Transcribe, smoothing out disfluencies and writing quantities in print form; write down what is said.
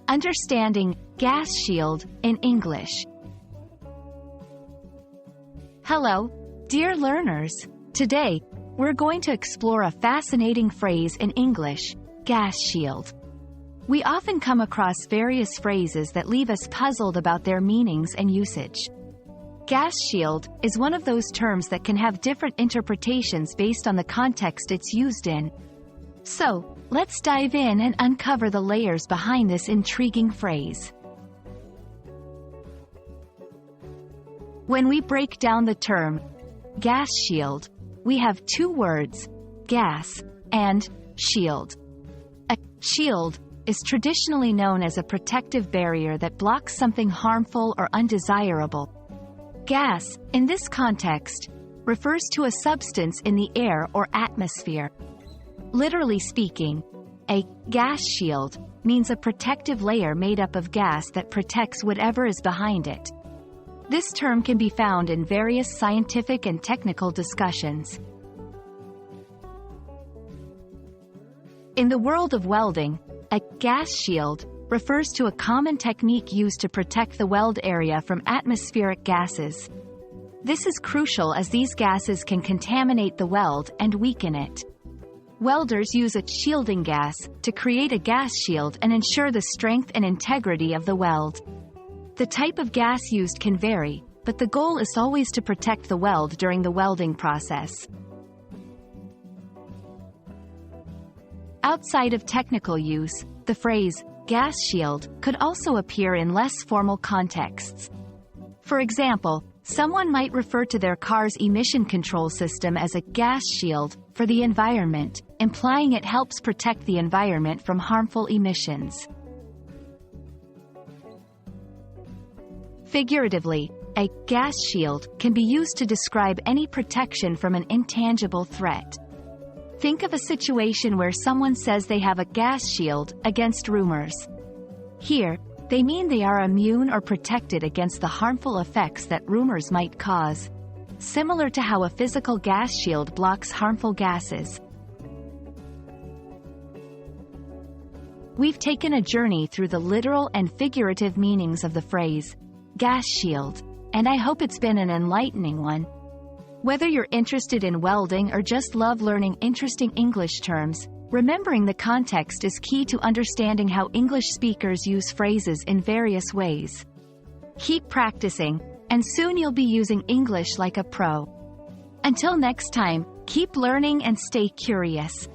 Understanding gas shield in English. Hello, dear learners. Today, we're going to explore a fascinating phrase in English, gas shield. We often come across various phrases that leave us puzzled about their meanings and usage. Gas shield is one of those terms that can have different interpretations based on the context it's used in. So, let's dive in and uncover the layers behind this intriguing phrase. When we break down the term gas shield, we have two words, gas and shield. A shield is traditionally known as a protective barrier that blocks something harmful or undesirable. Gas, in this context, refers to a substance in the air or atmosphere. Literally speaking, a gas shield means a protective layer made up of gas that protects whatever is behind it. This term can be found in various scientific and technical discussions. In the world of welding, a gas shield refers to a common technique used to protect the weld area from atmospheric gases. This is crucial as these gases can contaminate the weld and weaken it. Welders use a shielding gas to create a gas shield and ensure the strength and integrity of the weld. The type of gas used can vary, but the goal is always to protect the weld during the welding process. Outside of technical use, the phrase gas shield could also appear in less formal contexts. For example, someone might refer to their car's emission control system as a gas shield for the environment, implying it helps protect the environment from harmful emissions. Figuratively, a gas shield can be used to describe any protection from an intangible threat. Think of a situation where someone says they have a gas shield against rumors. Here, they mean they are immune or protected against the harmful effects that rumors might cause, similar to how a physical gas shield blocks harmful gases. We've taken a journey through the literal and figurative meanings of the phrase gas shield, and I hope it's been an enlightening one. Whether you're interested in welding or just love learning interesting English terms, remembering the context is key to understanding how English speakers use phrases in various ways. Keep practicing, and soon you'll be using English like a pro. Until next time, keep learning and stay curious.